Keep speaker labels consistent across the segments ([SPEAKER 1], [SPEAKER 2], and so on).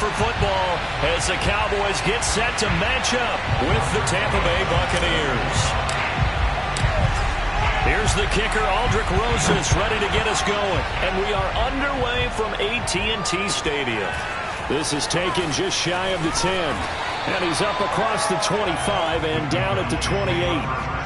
[SPEAKER 1] for football as the Cowboys get set to match up with the Tampa Bay Buccaneers. Here's the kicker, Aldrick Rosas, ready to get us going. And we are underway from AT&T Stadium. This is taken just shy of the 10. And he's up across the 25 and down at the 28.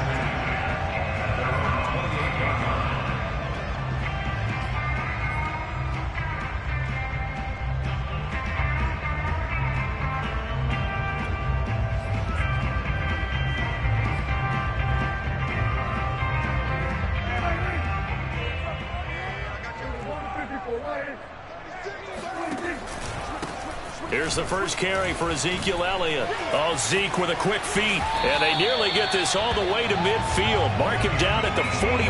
[SPEAKER 1] Here's the first carry for Ezekiel Elliott. Oh, Zeke with a quick feet. And they nearly get this all the way to midfield. Mark him down at the 49.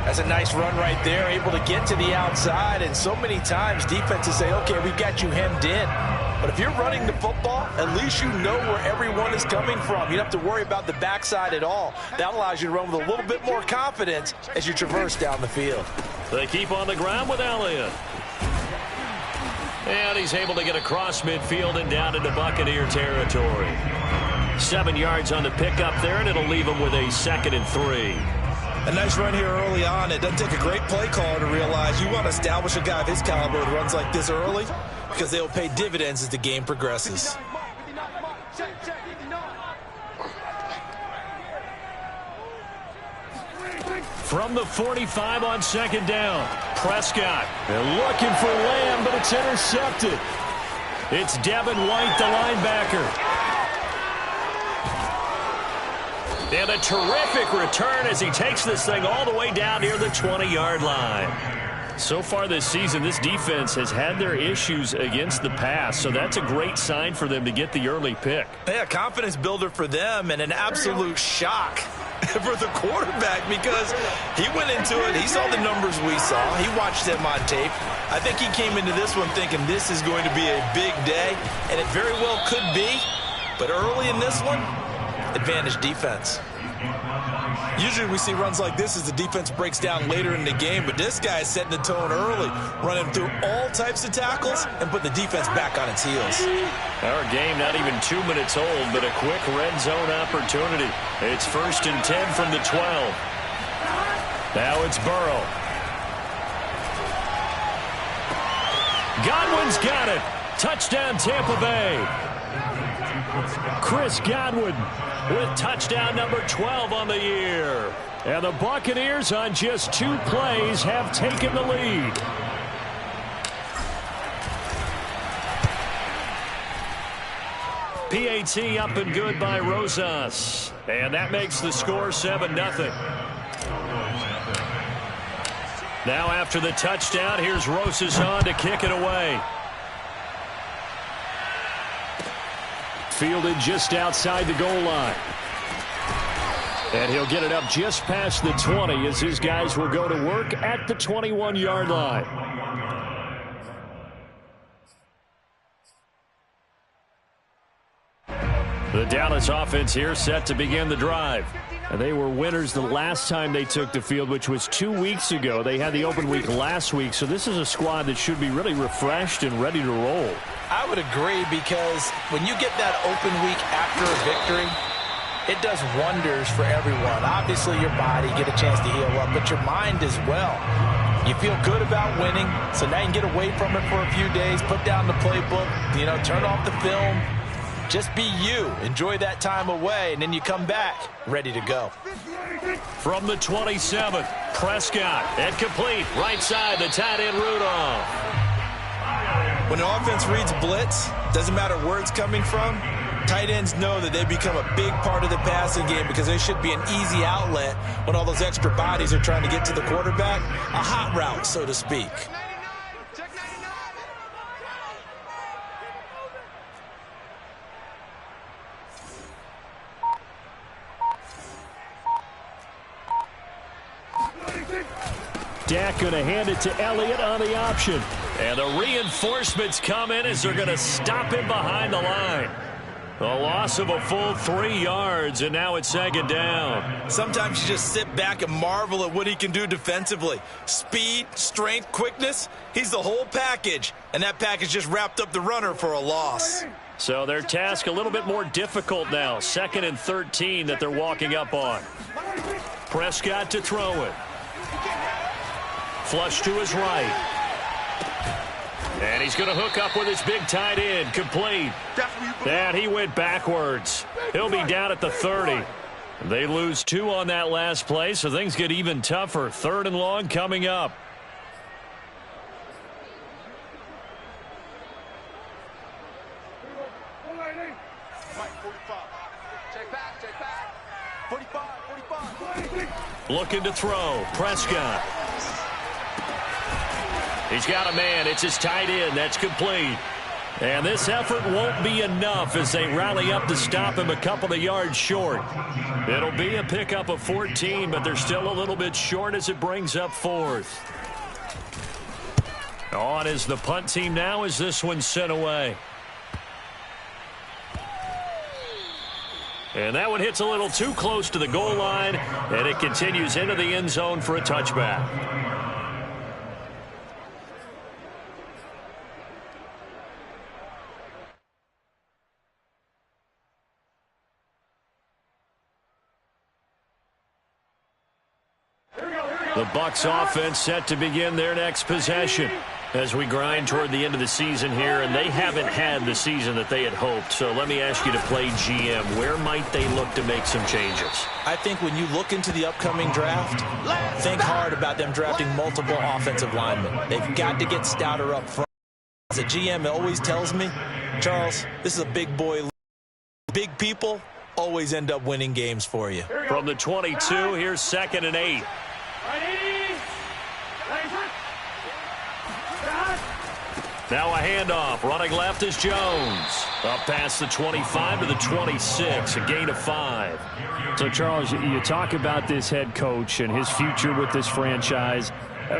[SPEAKER 2] That's a nice run right there, able to get to the outside. And so many times defenses say, okay, we've got you hemmed in. But if you're running the football, at least you know where everyone is coming from. You don't have to worry about the backside at all. That allows you to run with a little bit more confidence as you traverse down the field.
[SPEAKER 1] They keep on the ground with Elliott. And he's able to get across midfield and down into Buccaneer territory. 7 yards on the pickup there, and it'll leave him with a 2nd and 3.
[SPEAKER 3] A nice run here early on. It doesn't take a great play caller to realize you want to establish a guy of his caliber that runs like this early because they'll pay dividends as the game progresses.
[SPEAKER 1] From the 45 on 2nd down, Prescott. They're looking for Lamb, but it's intercepted. It's Devin White, the linebacker. And a terrific return as he takes this thing all the way down near the 20-yard line. So far this season, this defense has had their issues against the pass, so that's a great sign for them to get the early pick.
[SPEAKER 3] Yeah, confidence builder for them and an absolute shock for the quarterback because he went into it. He saw the numbers we saw. He watched them on tape. I think he came into this one thinking this is going to be a big day, and it very well could be. But early in this one, advantage defense. Usually we see runs like this as the defense breaks down later in the game, but this guy is setting the tone early, running through all types of tackles and putting the defense back on its heels.
[SPEAKER 1] Our game not even 2 minutes old, but a quick red zone opportunity. It's 1st and 10 from the 12. Now it's Burrow. Godwin's got it. Touchdown Tampa Bay. Chris Godwin with touchdown number 12 on the year. And the Buccaneers on just 2 plays have taken the lead. PAT up and good by Rosas. And that makes the score 7-0. Now after the touchdown, here's Rosas on to kick it away. Fielded just outside the goal line. And he'll get it up just past the 20 as his guys will go to work at the 21-yard line. The Dallas offense here set to begin the drive. And they were winners the last time they took the field, which was 2 weeks ago. They had the open week last week, so this is a squad that should be really refreshed and ready to roll.
[SPEAKER 2] I would agree because when you get that open week after a victory, it does wonders for everyone. Obviously, your body, get a chance to heal up, but your mind as well. You feel good about winning, so now you can get away from it for a few days, put down the playbook, turn off the film. Just be you. Enjoy that time away, and then you come back ready to go.
[SPEAKER 1] From the 27th, Prescott, and complete. Right side, the tight end Rudolph.
[SPEAKER 3] When an offense reads blitz, doesn't matter where it's coming from, tight ends know that they become a big part of the passing game because they should be an easy outlet when all those extra bodies are trying to get to the quarterback. A hot route, so to speak.
[SPEAKER 1] Dak going to hand it to Elliott on the option. And the reinforcements come in as they're going to stop him behind the line. A loss of a full 3 yards, and now it's second down.
[SPEAKER 3] Sometimes you just sit back and marvel at what he can do defensively. Speed, strength, quickness, he's the whole package. And that package just wrapped up the runner for a loss.
[SPEAKER 1] So their task a little bit more difficult now. 2nd and 13 that they're walking up on. Prescott to throw it. Flush to his right. And he's going to hook up with his big tight end. Complete. And he went backwards. He'll be down at the 30. They lose 2 on that last play, so things get even tougher. 3rd and long coming up. Looking to throw. Prescott. He's got a man. It's his tight end. That's complete. And this effort won't be enough as they rally up to stop him a couple of yards short. It'll be a pickup of 14, but they're still a little bit short as it brings up 4th. On is the punt team now as this one's sent away. And that one hits a little too close to the goal line, and it continues into the end zone for a touchback. The Bucs offense set to begin their next possession as we grind toward the end of the season here, and they haven't had the season that they had hoped. So let me ask you to play GM. Where might they look to make some changes?
[SPEAKER 2] I think when you look into the upcoming draft, think hard about them drafting multiple offensive linemen. They've got to get stouter up front. As a GM always tells me, Charles, this is a big boy. Big people always end up winning games for you.
[SPEAKER 1] From the 22, here's 2nd and 8. Now a handoff. Running left is Jones. Up past the 25 to the 26. A gain of 5.
[SPEAKER 4] So, Charles, you talk about this head coach and his future with this franchise.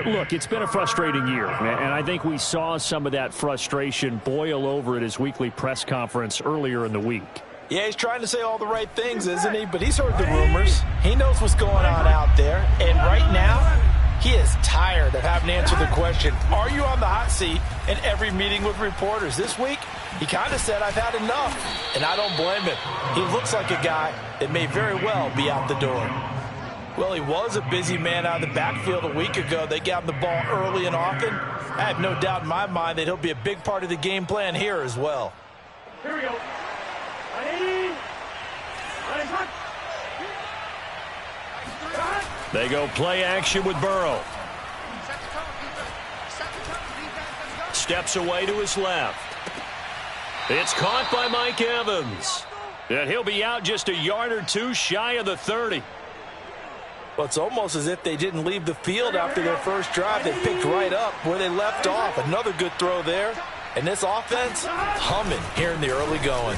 [SPEAKER 4] Look, it's been a frustrating year, and I think we saw some of that frustration boil over at his weekly press conference earlier in the week.
[SPEAKER 2] Yeah, he's trying to say all the right things, isn't he? But he's heard the rumors. He knows what's going on out there. And right now, he is tired of having to answer the question, are you on the hot seat in every meeting with reporters? This week, he kind of said, I've had enough. And I don't blame him. He looks like a guy that may very well be out the door. Well, he was a busy man out of the backfield a week ago. They got him the ball early and often. I have no doubt in my mind that he'll be a big part of the game plan here as well.
[SPEAKER 5] Here we go.
[SPEAKER 1] They go play action with Burrow. Steps away to his left. It's caught by Mike Evans. And he'll be out just a yard or two shy of the 30.
[SPEAKER 2] Well, it's almost as if they didn't leave the field after their first drive. They picked right up where they left off. Another good throw there. And this offense, humming here in the early going.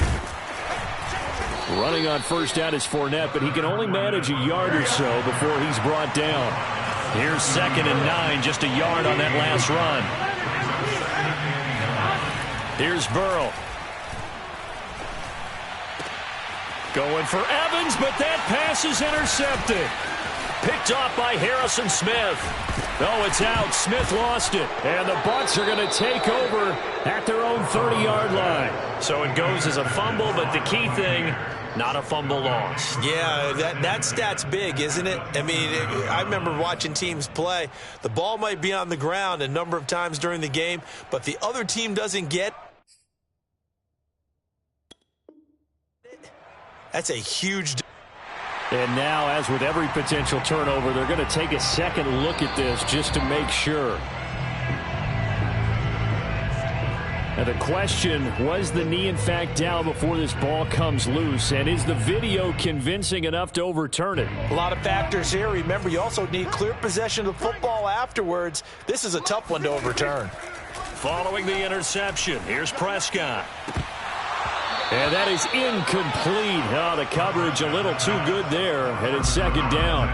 [SPEAKER 4] Running on first down is Fournette, but he can only manage a yard or so before he's brought down.
[SPEAKER 1] Here's 2nd and 9, just a yard on that last run. Here's Burrow. Going for Evans, but that pass is intercepted. Picked off by Harrison Smith. Oh, it's out. Smith lost it. And the Bucs are going to take over at their own 30-yard line. So it goes as a fumble, but the key thing, not a fumble loss.
[SPEAKER 3] Yeah, that stat's big, isn't it? I mean, I remember watching teams play. The ball might be on the ground a number of times during the game, but the other team doesn't get it. That's a huge difference.
[SPEAKER 4] And now, as with every potential turnover, they're going to take a second look at this just to make sure. Now the question, was the knee in fact down before this ball comes loose? And is the video convincing enough to overturn it?
[SPEAKER 2] A lot of factors here. Remember, you also need clear possession of the football afterwards. This is a tough one to overturn.
[SPEAKER 1] Following the interception, here's Prescott. And that is incomplete. Oh, the coverage a little too good there, and it's 2nd down.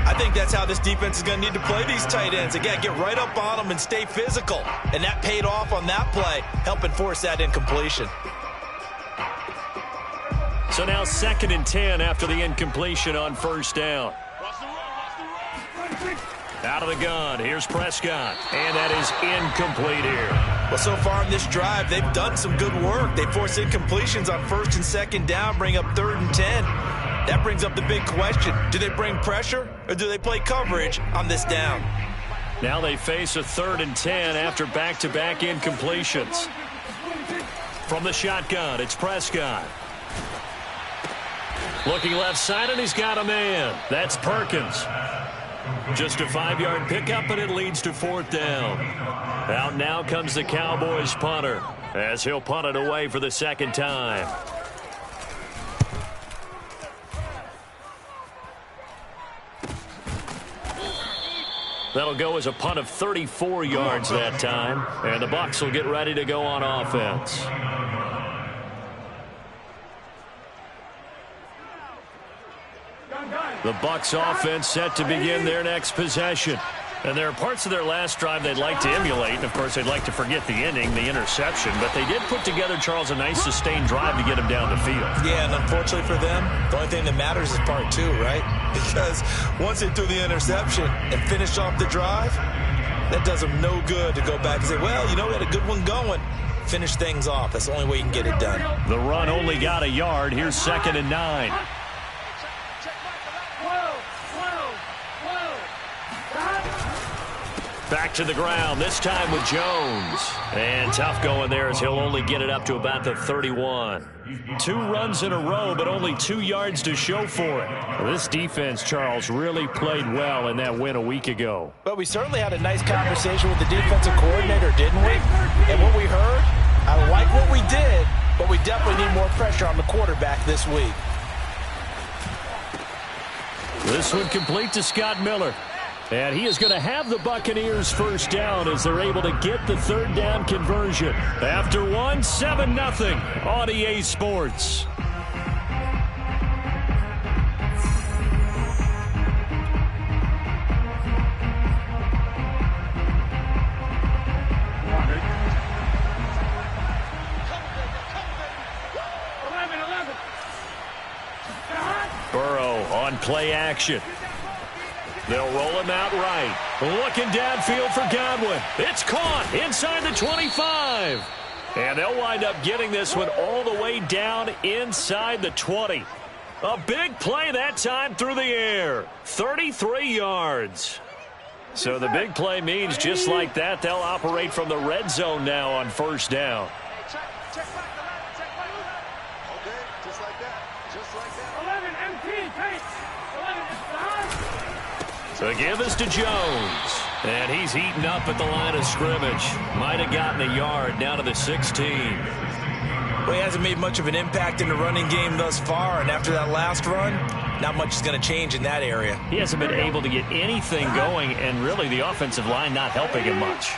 [SPEAKER 3] I think that's how this defense is going to need to play these tight ends. Again, get right up on them and stay physical. And that paid off on that play, helping force that incompletion.
[SPEAKER 1] So now 2nd and 10 after the incompletion on first down. Out of the gun, here's Prescott, and that is incomplete here.
[SPEAKER 3] Well, so far in this drive, they've done some good work. They force incompletions on 1st and 2nd down, bring up 3rd and 10. That brings up the big question. Do they bring pressure, or do they play coverage on this down?
[SPEAKER 1] Now they face a 3rd and 10 after back-to-back incompletions. From the shotgun, it's Prescott. Looking left side, and he's got a man. That's Perkins. Just a 5-yard pickup, and it leads to 4th down. Out now comes the Cowboys punter, as he'll punt it away for the 2nd time. That'll go as a punt of 34 yards that time, and the Bucs will get ready to go on offense. The Bucs offense set to begin their next possession. And there are parts of their last drive they'd like to emulate. And, of course, they'd like to forget the inning, the interception. But they did put together, Charles, a nice sustained drive to get him down the field.
[SPEAKER 3] Yeah, and unfortunately for them, the only thing that matters is part 2, right? Because once they threw the interception and finished off the drive, that does them no good to go back and say, well, you know, we had a good one going. Finish things off. That's the only way you can get it done.
[SPEAKER 1] The run only got a yard. Here's 2nd and 9. Back to the ground, this time with Jones. And tough going there as he'll only get it up to about the 31. 2 runs in a row, but only 2 yards to show for it. Well, this defense, Charles, really played well in that win a week ago.
[SPEAKER 2] But we certainly had a nice conversation with the defensive coordinator, didn't we? And what we heard, I like what we did, but we definitely need more pressure on the quarterback this week.
[SPEAKER 1] This one complete to Scott Miller. And he is going to have the Buccaneers first down as they're able to get the 3rd down conversion. After 1, 7-0 on EA Sports. Burrow on play action. They'll roll him out right. Looking downfield for Godwin. It's caught inside the 25. And they'll wind up getting this one all the way down inside the 20. A big play that time through the air. 33 yards. So the big play means just like that, they'll operate from the red zone now on first down. So give this to Jones. And he's eaten up at the line of scrimmage. Might have gotten a yard down to the 16.
[SPEAKER 3] Well, he hasn't made much of an impact in the running game thus far. And after that last run, not much is going to change in that area.
[SPEAKER 1] He hasn't been able to get anything going. And really the offensive line not helping him much.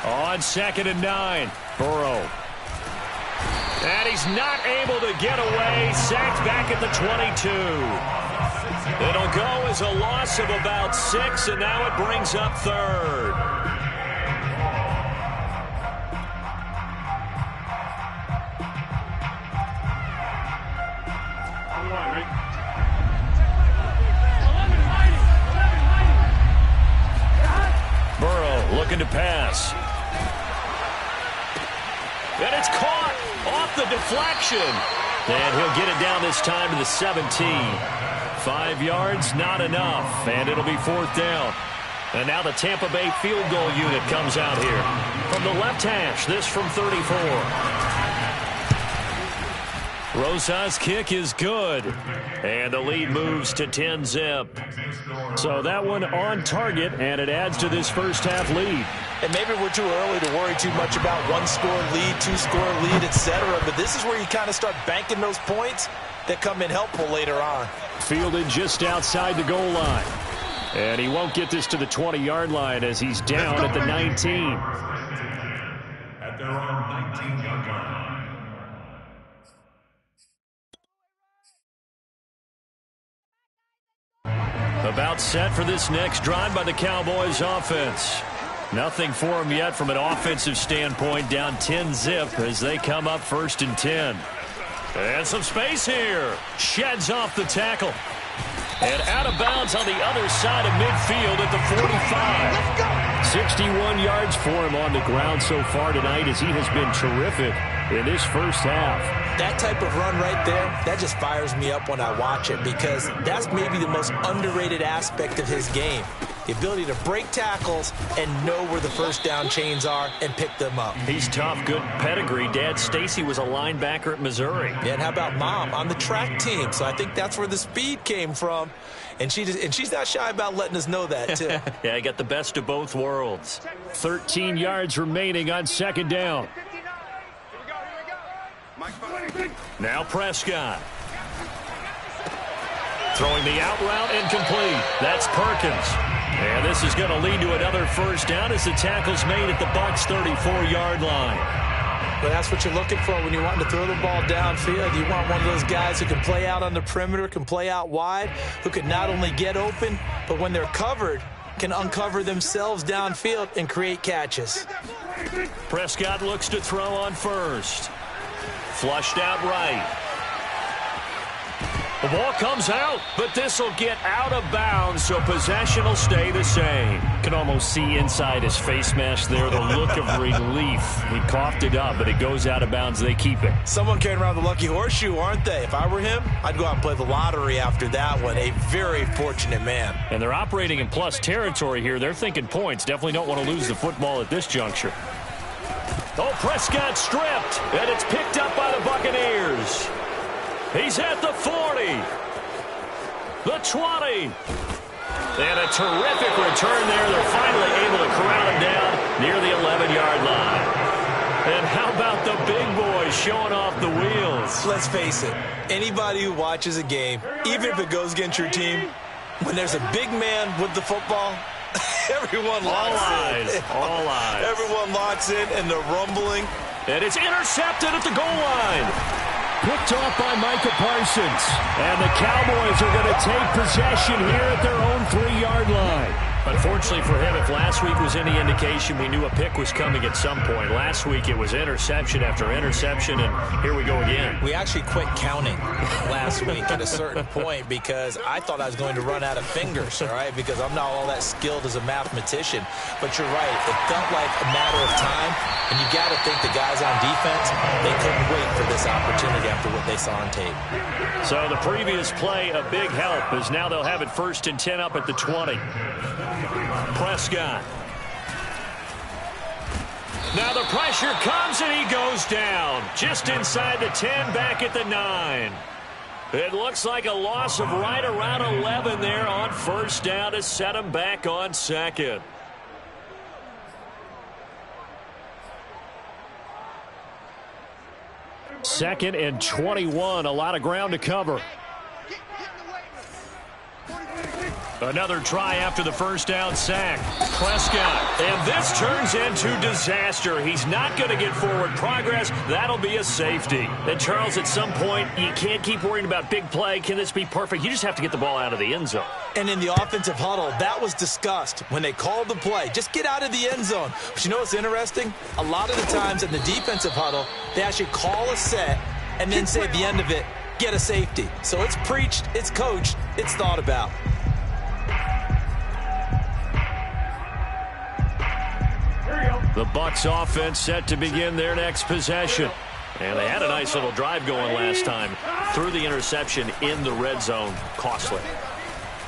[SPEAKER 1] On 2nd and 9. Burrow. And he's not able to get away. Sacked back at the 22. It'll go as a loss of about 6, and now it brings up 3rd. Burrow looking to pass. And it's caught off the deflection. And he'll get it down this time to the 17. 5 yards, not enough, and it'll be 4th down. And now the Tampa Bay field goal unit comes out here. From the left hash, this from 34. Rosa's kick is good, and the lead moves to 10-zip. So that one on target, and it adds to this first half lead.
[SPEAKER 2] And maybe we're too early to worry too much about 1-score lead, 2-score lead, etc. But this is where you kind of start banking those points that come in helpful later on.
[SPEAKER 1] Fielded just outside the goal line. And he won't get this to the 20-yard line as he's down at the 19.
[SPEAKER 5] At their own 19-yard line.
[SPEAKER 1] About set for this next drive by the Cowboys offense. Nothing for them yet from an offensive standpoint, down 10-zip as they come up 1st and 10. And some space here. Sheds off the tackle. And out of bounds on the other side of midfield at the 45. 61 yards for him on the ground so far tonight as he has been terrific in this first half.
[SPEAKER 2] That type of run right there, that just fires me up when I watch it because that's maybe the most underrated aspect of his game. The ability to break tackles and know where the first down chains are and pick them up.
[SPEAKER 1] He's tough, good pedigree. Dad, Stacy, was a linebacker at Missouri.
[SPEAKER 2] Yeah, and how about Mom on the track team? So I think that's where the speed came from. And she's not shy about letting us know that, too.
[SPEAKER 1] Yeah, I got the best of both worlds.
[SPEAKER 4] 13 yards remaining on second down.
[SPEAKER 1] Now Prescott. Throwing the out route incomplete. That's Perkins. And this is going to lead to another first down as the tackle's made at the Bucs 34-yard line.
[SPEAKER 2] Well, that's what you're looking for when you want to throw the ball downfield. You want one of those guys who can play out on the perimeter, can play out wide, who can not only get open, but when they're covered, can uncover themselves downfield and create catches.
[SPEAKER 1] Prescott looks to throw on first. Flushed out right. The ball comes out, but this will get out of bounds, so possession will stay the same.
[SPEAKER 4] Can almost see inside his face mask there, the look of relief. He coughed it up, but it goes out of bounds. They keep it.
[SPEAKER 2] Someone carrying around the lucky horseshoe, aren't they? If I were him, I'd go out and play the lottery after that one. A very fortunate man.
[SPEAKER 4] And they're operating in plus territory here. They're thinking points. Definitely don't want to lose the football at this juncture.
[SPEAKER 1] Oh, Prescott stripped, and it's picked up by the Buccaneers. He's at the 40, the 20, and a terrific return there. They're finally able to corral him down near the 11-yard line. And how about the big boys showing off the wheels?
[SPEAKER 2] Let's face it, anybody who watches a game, even if it goes against your team, when there's a big man with the football, everyone locks in.
[SPEAKER 1] All eyes.
[SPEAKER 2] Everyone locks in, and they're rumbling.
[SPEAKER 1] And it's intercepted at the goal line.
[SPEAKER 4] Picked off by Micah Parsons. And the Cowboys are going to take possession here at their own 3-yard line.
[SPEAKER 1] Unfortunately for him, if last week was any indication, we knew a pick was coming at some point. Last week it was interception after interception, and here we go again.
[SPEAKER 2] We actually quit counting last week at a certain point because I thought I was going to run out of fingers, all right, because I'm not all that skilled as a mathematician. But you're right. It felt like a matter of time, and you got to think the guys on defense, they couldn't wait for this opportunity after what they saw on tape.
[SPEAKER 1] So the previous play, a big help, as now they'll have it 1st and 10 up at the 20. Prescott. Now the pressure comes and he goes down. Just inside the 10, back at the 9. It looks like a loss of right around 11 there on first down to set him back on second.
[SPEAKER 4] Second and 21, a lot of ground to cover.
[SPEAKER 1] Another try after the first down sack. Prescott, and this turns into disaster. He's not going to get forward progress. That'll be a safety. And Charles, at some point, you can't keep worrying about big play. Can this be perfect? You just have to get the ball out of the end zone.
[SPEAKER 2] And in the offensive huddle, that was discussed when they called the play. Just get out of the end zone. But you know what's interesting? A lot of the times in the defensive huddle, they actually call a set and then say at the end of it, get a safety. So it's preached, it's coached, it's thought about.
[SPEAKER 1] The Bucs offense set to begin their next possession. And they had a nice little drive going last time. Threw the interception in the red zone. Costly.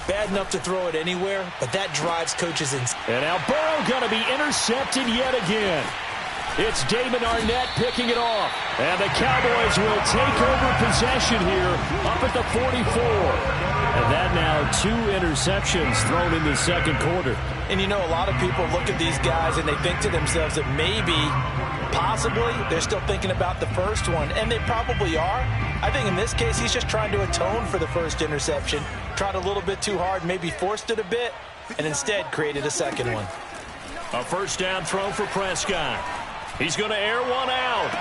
[SPEAKER 2] Bad enough to throw it anywhere, but that drives coaches in.
[SPEAKER 4] And now Burrow going to be intercepted yet again. It's Damon Arnett picking it off. And the Cowboys will take over possession here up at the 44. And that now 2 interceptions thrown in the second quarter.
[SPEAKER 2] And you know, a lot of people look at these guys and they think to themselves that maybe, possibly, they're still thinking about the first one. And they probably are. I think in this case, he's just trying to atone for the first interception. Tried a little bit too hard, maybe forced it a bit, and instead created a second one.
[SPEAKER 1] A first down throw for Prescott. He's going to air one out.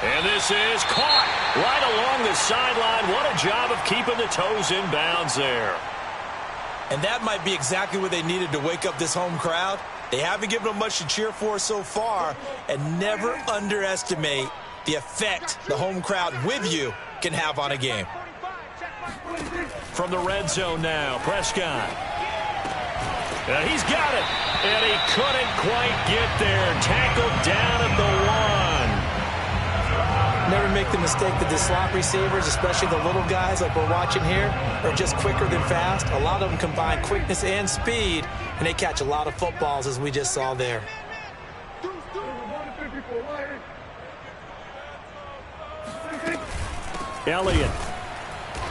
[SPEAKER 1] And this is caught right along the sideline. What a job of keeping the toes in bounds there.
[SPEAKER 2] And that might be exactly what they needed to wake up this home crowd. They haven't given them much to cheer for so far. And never underestimate the effect the home crowd with you
[SPEAKER 3] can have on a game.
[SPEAKER 1] From the red zone now, Prescott. He's got it, and he couldn't quite get there. Tackled down at the 1.
[SPEAKER 2] Never make the mistake that the slot receivers, especially the little guys like we're watching here, are just quicker than fast. A lot of them combine quickness and speed, and they catch a lot of footballs, as we just saw there.
[SPEAKER 1] Elliott.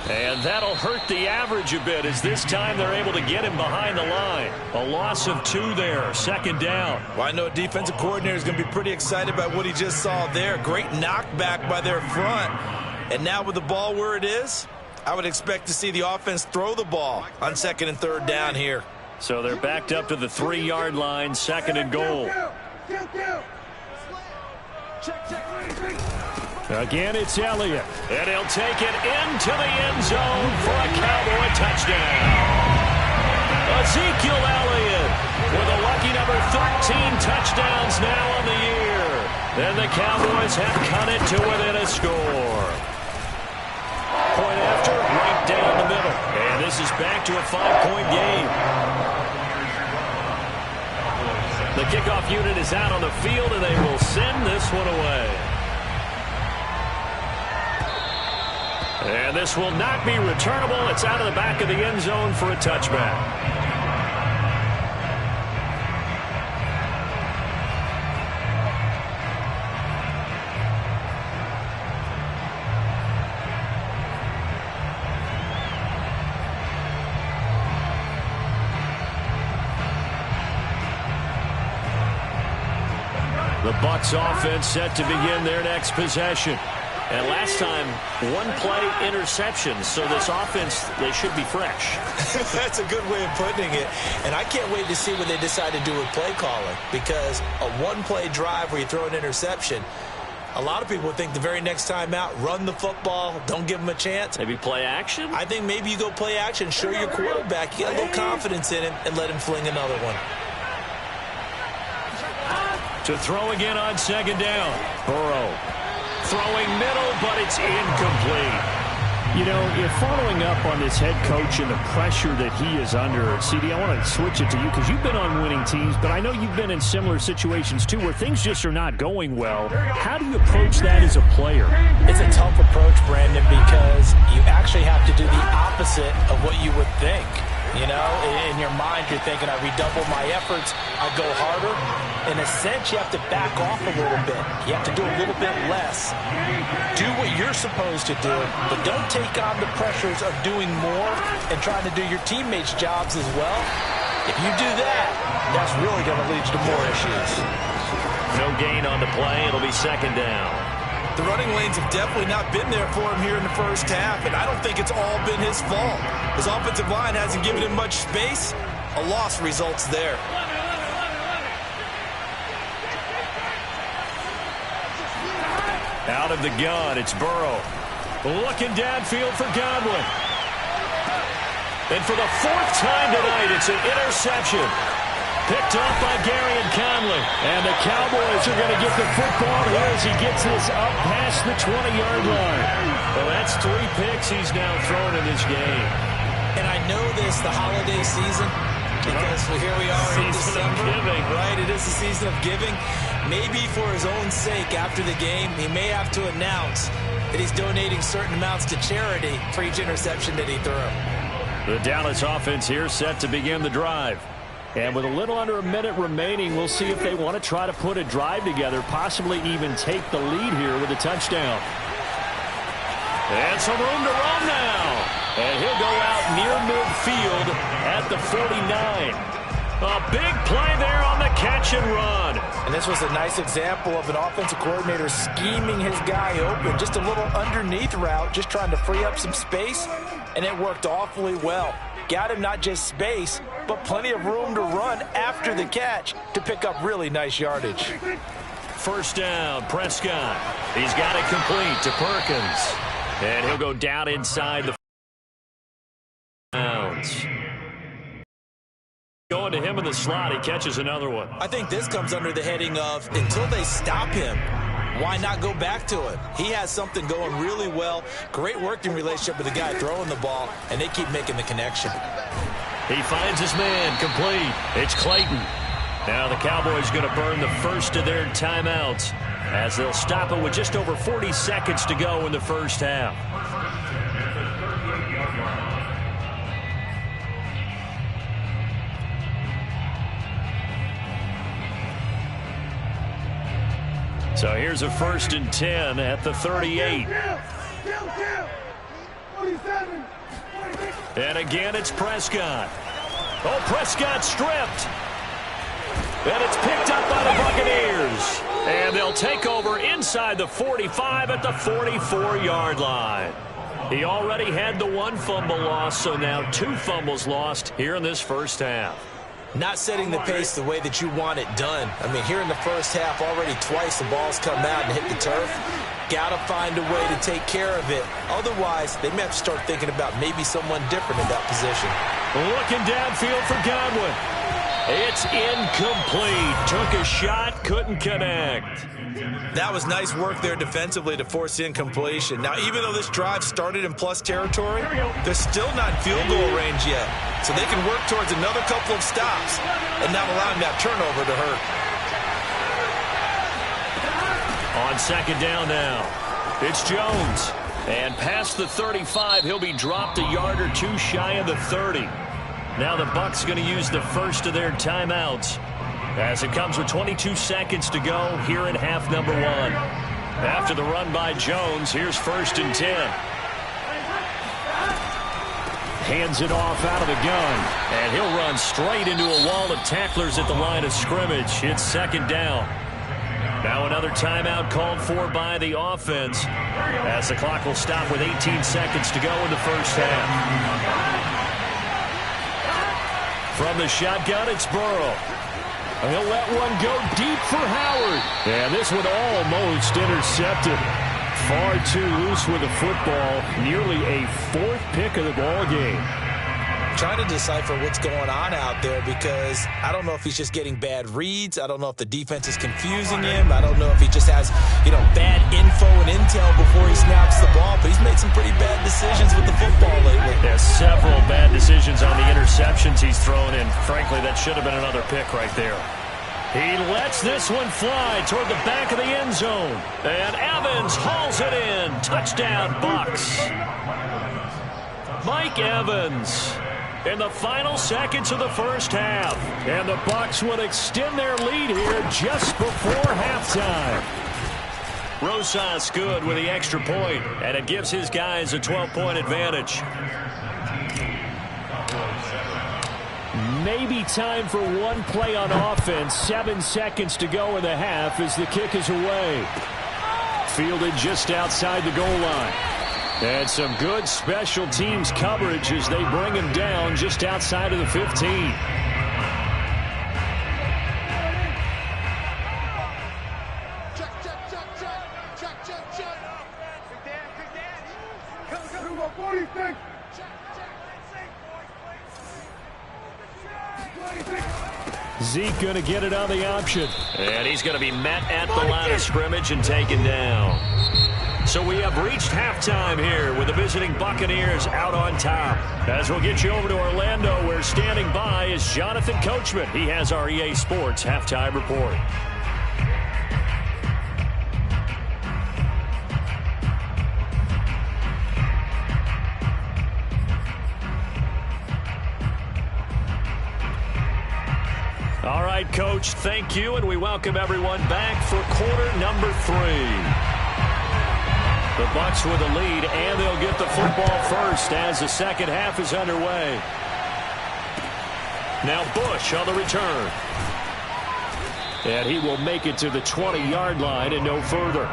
[SPEAKER 1] And that'll hurt the average a bit, as this time they're able to get him behind the line. A loss of 2 there, 2nd down.
[SPEAKER 3] Well, I know a defensive coordinator is going to be pretty excited about what he just saw there. Great knockback by their front. And now with the ball where it is, I would expect to see the offense throw the ball on 2nd and 3rd down here.
[SPEAKER 1] So they're backed up to the 3-yard line, 2nd and goal. Again, it's Elliott. And he'll take it into the end zone for a Cowboy touchdown. Ezekiel Elliott with a lucky number 13 touchdowns now on the year. And the Cowboys have cut it to within a score. Point after, right down the middle. And this is back to a 5-point game. The kickoff unit is out on the field, and they will send this one away. And this will not be returnable. It's out of the back of the end zone for a touchback. The Bucs offense set to begin their next possession. And last time, 1-play interception. So this offense, they should be fresh.
[SPEAKER 3] That's a good way of putting it. And I can't wait to see what they decide to do with play calling. Because a 1-play drive where you throw an interception, a lot of people think the very next time out, run the football, don't give them a chance.
[SPEAKER 1] Maybe play action?
[SPEAKER 3] I think maybe you go play action, show your quarterback, you get a little confidence in him, and let him fling another one.
[SPEAKER 1] To throw again on 2nd down. Burrow. Throwing middle, but it's incomplete.
[SPEAKER 4] You know, if following up on this head coach and the pressure that he is under, CD, I want to switch it to you because you've been on winning teams, but I know you've been in similar situations too where things just are not going well. How do you approach that as a player?
[SPEAKER 2] It's a tough approach, Brandon, because you actually have to do the opposite of what you would think. You know, in your mind, you're thinking, I redouble my efforts, I go harder. In a sense, you have to back off a little bit. You have to do a little bit less. Do what you're supposed to do, but don't take on the pressures of doing more and trying to do your teammates' jobs as well. If you do that, that's really going to lead to more issues.
[SPEAKER 1] No gain on the play. It'll be 2nd down.
[SPEAKER 3] The running lanes have definitely not been there for him here in the first half, and I don't think it's all been his fault. His offensive line hasn't given him much space. A loss results there.
[SPEAKER 1] Out of the gun, it's Burrow. Looking downfield for Godwin. And for the 4th time tonight, it's an interception. Picked off by Gary and Conley. And the Cowboys are going to get the football here as he gets this up past the 20-yard line. Well, that's 3 picks he's now thrown in this game.
[SPEAKER 3] And I know this, the holiday season, because here we are in December.
[SPEAKER 1] Giving.
[SPEAKER 3] Right, it is the season of giving. Maybe for his own sake after the game, he may have to announce that he's donating certain amounts to charity for each interception that he threw.
[SPEAKER 1] The Dallas offense here set to begin the drive. And with a little under a minute remaining, we'll see if they want to try to put a drive together, possibly even take the lead here with a touchdown. And some room to run now. And he'll go out near midfield at the 49. A big play there on the catch and run.
[SPEAKER 2] And this was a nice example of an offensive coordinator scheming his guy open. Just a little underneath route, just trying to free up some space. And it worked awfully well. Got him not just space, but plenty of room to run after the catch to pick up really nice yardage.
[SPEAKER 1] 1st down, Prescott. He's got it complete to Perkins. And he'll go down inside the bounds. Going to him in the slot, he catches another one.
[SPEAKER 3] I think this comes under the heading of until they stop him,
[SPEAKER 2] Why not go back to it? He has something going really well. Great working relationship with the guy throwing the ball, and they keep making the connection.
[SPEAKER 1] He finds his man, complete. It's Clayton. Now the Cowboys going to burn the first of their timeouts as they'll stop it with just over 40 seconds to go in the first half. So here's a 1st and 10 at the 38. And again, it's Prescott. Oh, Prescott stripped. And it's picked up by the Buccaneers. And they'll take over inside the 45 at the 44-yard line. He already had the 1 fumble loss, so now 2 fumbles lost here in this first half.
[SPEAKER 2] Not setting the pace the way that you want it done. I mean, here in the first half, already twice the ball's come out and hit the turf. Got to find a way to take care of it. Otherwise, they may have to start thinking about maybe someone different in that position.
[SPEAKER 1] Looking downfield for Godwin. It's incomplete. Took a shot, couldn't connect.
[SPEAKER 3] That was nice work there defensively to force incompletion. Now, even though this drive started in plus territory, they're still not in field goal range yet. So they can work towards another couple of stops and not allowing that turnover to hurt.
[SPEAKER 1] On 2nd down now, it's Jones. And past the 35, he'll be dropped a yard or 2 shy of the 30. Now the Bucs going to use the first of their timeouts as it comes with 22 seconds to go here in half number 1. After the run by Jones, here's 1st and 10. Hands it off out of the gun, and he'll run straight into a wall of tacklers at the line of scrimmage. It's 2nd down. Now another timeout called for by the offense as the clock will stop with 18 seconds to go in the first half. From the shotgun, it's Burrow. He'll let one go deep for Howard. And this one almost intercepted. Far too loose with the football. Nearly a 4th pick of the ball game.
[SPEAKER 2] Trying to decipher what's going on out there because I don't know if he's just getting bad reads. I don't know if the defense is confusing him. I don't know if he just has, bad info and intel before he snaps the ball. But he's made some pretty bad decisions with the football lately.
[SPEAKER 1] There's several bad decisions on the interceptions he's thrown in. Frankly, that should have been another pick right there. He lets this one fly toward the back of the end zone. And Evans hauls it in. Touchdown, Bucs. Mike Evans in the final seconds of the first half. And the Bucs would extend their lead here just before halftime. Rosas good with the extra point, and it gives his guys a 12-point advantage. Maybe time for one play on offense. 7 seconds to go in the half as the kick is away. Fielded just outside the goal line. And some good special teams coverage as they bring him down just outside of the 15. Zeke going to get it on the option. And he's going to be met at the line of scrimmage and taken down. So we have reached halftime here with the visiting Buccaneers out on top. As we'll get you over to Orlando, where standing by is Jonathan Coachman. He has our EA Sports halftime report. All right, Coach, thank you, and we welcome everyone back for quarter number 3. The Bucs with a lead, and they'll get the football first as the second half is underway. Now Bush on the return. And he will make it to the 20-yard line and no further.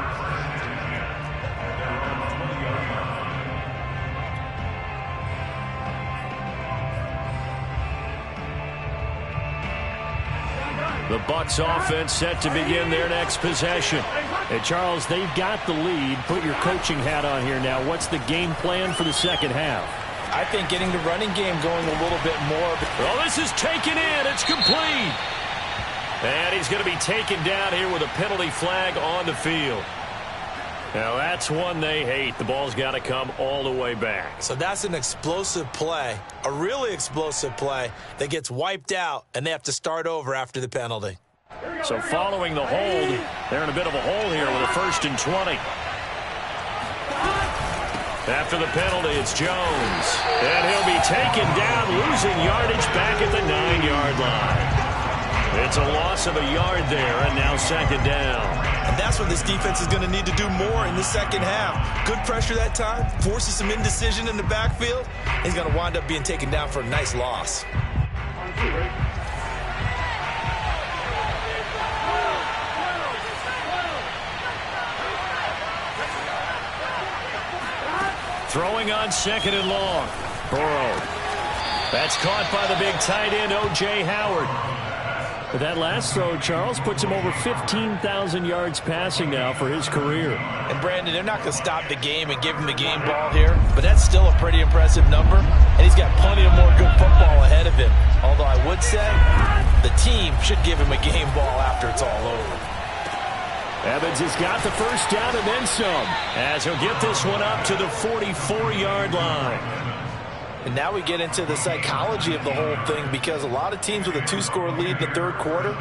[SPEAKER 1] The Bucs offense set to begin their next possession. And Charles, they've got the lead. Put your coaching hat on here now. What's the game plan for the second half?
[SPEAKER 2] I think getting the running game going a little bit more.
[SPEAKER 1] Well, this is taken in. It's complete. And he's going to be taken down here with a penalty flag on the field. Now that's one they hate. The ball's got to come all the way back.
[SPEAKER 2] So that's an explosive play, a really explosive play that gets wiped out, and they have to start over after the penalty.
[SPEAKER 1] So following the hold, they're in a bit of a hole here with a 1st and 20. After the penalty, it's Jones. And he'll be taken down, losing yardage back at the 9-yard line. It's a loss of a yard there, and now 2nd down.
[SPEAKER 3] And that's what this defense is going to need to do more in the second half. Good pressure that time, forces some indecision in the backfield. He's going to wind up being taken down for a nice loss.
[SPEAKER 1] Throwing on 2nd and long. Burrow. That's caught by the big tight end, O.J. Howard.
[SPEAKER 4] But that last throw, Charles, puts him over 15,000 yards passing now for his career.
[SPEAKER 2] And, Brandon, they're not going to stop the game and give him the game ball here, but that's still a pretty impressive number, and he's got plenty of more good football ahead of him. Although I would say the team should give him a game ball after it's all over.
[SPEAKER 1] Evans has got the 1st down and then some, as he'll get this one up to the 44-yard line.
[SPEAKER 2] And now we get into the psychology of the whole thing, because a lot of teams with a 2-score lead in the 3rd quarter,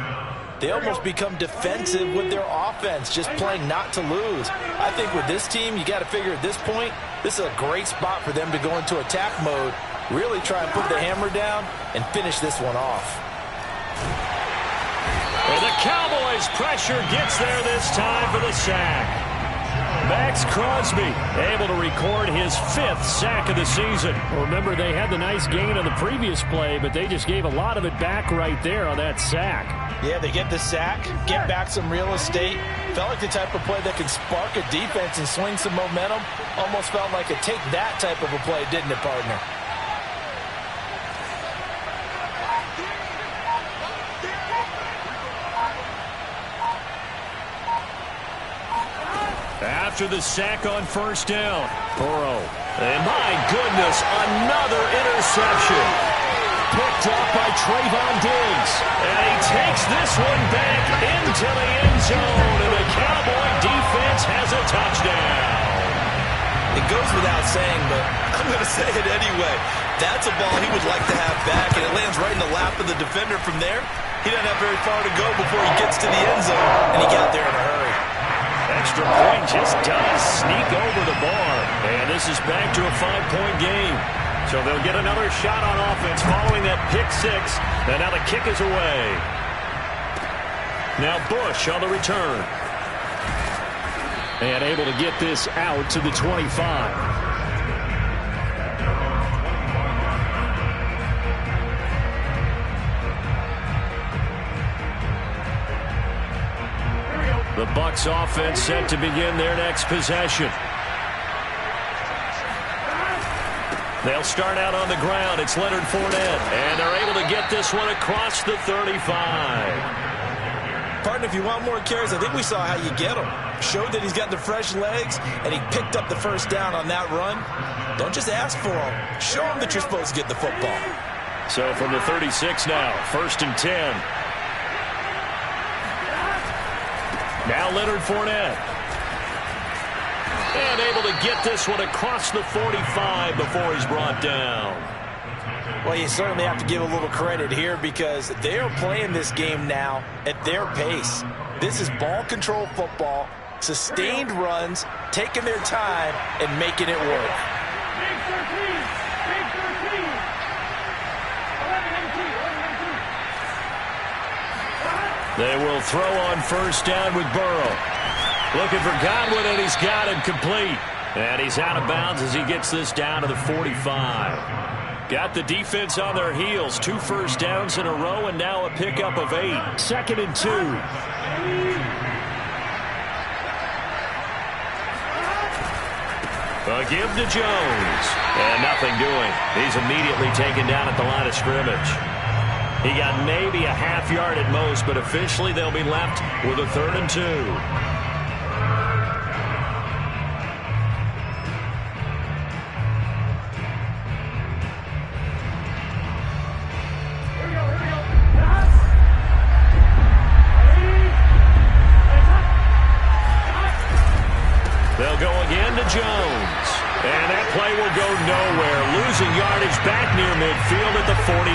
[SPEAKER 2] they almost become defensive with their offense, just playing not to lose. I think with this team, you got to figure at this point, this is a great spot for them to go into attack mode, really try and put the hammer down and finish this one off.
[SPEAKER 1] And the Cowboys pressure gets there this time for the sack. Max Crosby able to record his 5th sack of the season.
[SPEAKER 4] Well, remember, they had the nice gain on the previous play, but they just gave a lot of it back right there on that sack.
[SPEAKER 2] Yeah, they get the sack, get back some real estate. Felt like the type of play that can spark a defense and swing some momentum. Almost felt like a take that type of a play, didn't it, partner?
[SPEAKER 1] After the sack on 1st down, Burrow. And my goodness, another interception. Picked up by Trayvon Diggs. And he takes this one back into the end zone. And the Cowboy defense has a touchdown.
[SPEAKER 3] It goes without saying, but I'm going to say it anyway. That's a ball he would like to have back, and it lands right in the lap of the defender from there. He doesn't have very far to go before he gets to the end zone, and he got there in a hurry.
[SPEAKER 1] Extra point just does sneak over the bar. And this is back to a 5-point game. So they'll get another shot on offense following that pick 6. And now the kick is away. Now Bush on the return. And able to get this out to the 25. The Bucs offense set to begin their next possession. They'll start out on the ground. It's Leonard Fournette. And they're able to get this one across the 35.
[SPEAKER 3] Partner, if you want more carries, I think we saw how you get him. Showed that he's got the fresh legs, and he picked up the 1st down on that run. Don't just ask for him. Show him that you're supposed to get the football.
[SPEAKER 1] So from the 36 now, 1st and 10. Now Leonard Fournette. And able to get this one across the 45 before he's brought down.
[SPEAKER 2] Well, you certainly have to give a little credit here, because they are playing this game now at their pace. This is ball control football, sustained runs, taking their time, and making it work.
[SPEAKER 1] They will throw on 1st down with Burrow. Looking for Godwin, and he's got him complete. And he's out of bounds as he gets this down to the 45. Got the defense on their heels. 2 first downs in a row, and now a pickup of 8. 2nd and 2. A give to Jones. And nothing doing. He's immediately taken down at the line of scrimmage. He got maybe a half yard at most, but officially they'll be left with a 3rd and 2. They'll go again to Jones. And that play will go nowhere, losing yardage back near midfield at the 49.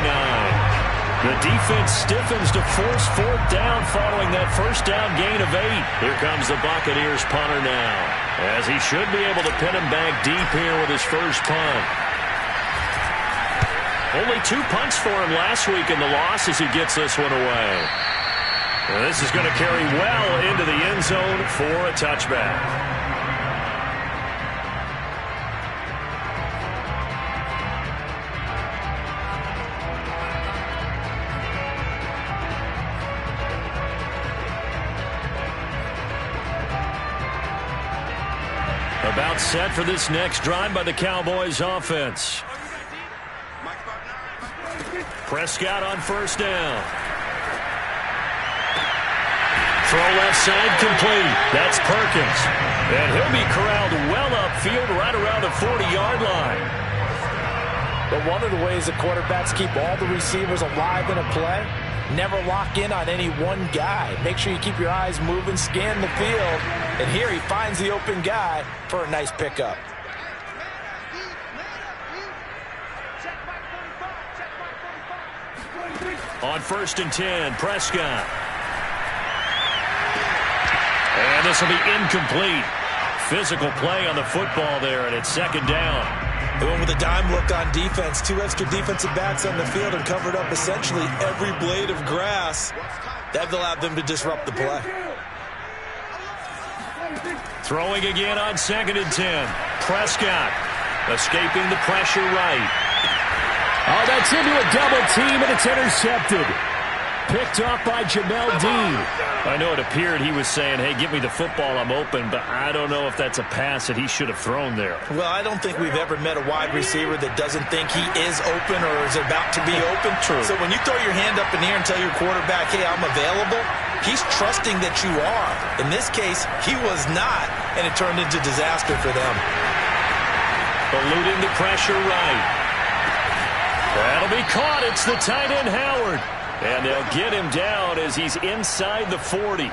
[SPEAKER 1] The defense stiffens to force fourth down following that first down gain of 8. Here comes the Buccaneers punter now, as he should be able to pin him back deep here with his first punt. Only 2 punts for him last week in the loss as he gets this one away. And this is going to carry well into the end zone for a touchback. About set for this next drive by the Cowboys offense. Prescott on first down. Throw left side complete. That's Perkins. And he'll be corralled well upfield right around the 40-yard line.
[SPEAKER 2] But one of the ways the quarterbacks keep all the receivers alive in a play, never lock in on any one guy. Make sure you keep your eyes moving, scan the field. And here he finds the open guy for a nice pickup.
[SPEAKER 1] On 1st and 10, Prescott. And this will be incomplete. Physical play on the football there, and it's 2nd down.
[SPEAKER 3] They went with a dime look on defense. 2 extra defensive backs on the field and covered up essentially every blade of grass. That allowed them to disrupt the play.
[SPEAKER 1] Throwing again on 2nd and 10. Prescott escaping the pressure right.
[SPEAKER 4] Oh, that's into a double team, and it's intercepted. Picked off by Jamel Dean.
[SPEAKER 1] I know it appeared he was saying, hey, give me the football, I'm open, but I don't know if that's a pass that he should have thrown there.
[SPEAKER 3] Well, I don't think we've ever met a wide receiver that doesn't think he is open or is about to be open.
[SPEAKER 1] True.
[SPEAKER 3] So when you throw your hand up in the air and tell your quarterback, hey, I'm available, he's trusting that you are. In this case, he was not, and it turned into disaster for them.
[SPEAKER 1] Eluding the pressure right. That'll be caught. It's the tight end, Howard. And they'll get him down as he's inside the 40.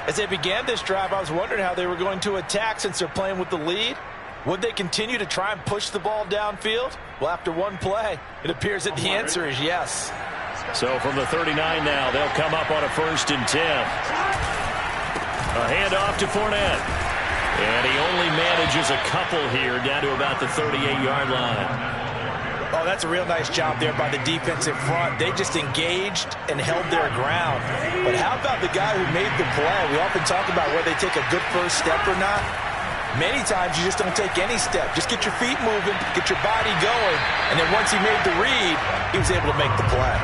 [SPEAKER 2] As they began this drive, I was wondering how they were going to attack since they're playing with the lead. Would they continue to try and push the ball downfield? Well, after one play, it appears that the answer is yes.
[SPEAKER 1] So from the 39 now, they'll come up on a 1st and 10. A handoff to Fournette. And he only manages a couple here down to about the 38-yard line.
[SPEAKER 2] Oh, that's a real nice job there by the defense in front. They just engaged and held their ground. But how about the guy who made the play? We often talk about whether they take a good first step or not. Many times you just don't take any step. Just get your feet moving, get your body going, and then once he made the read, he was able to make the play.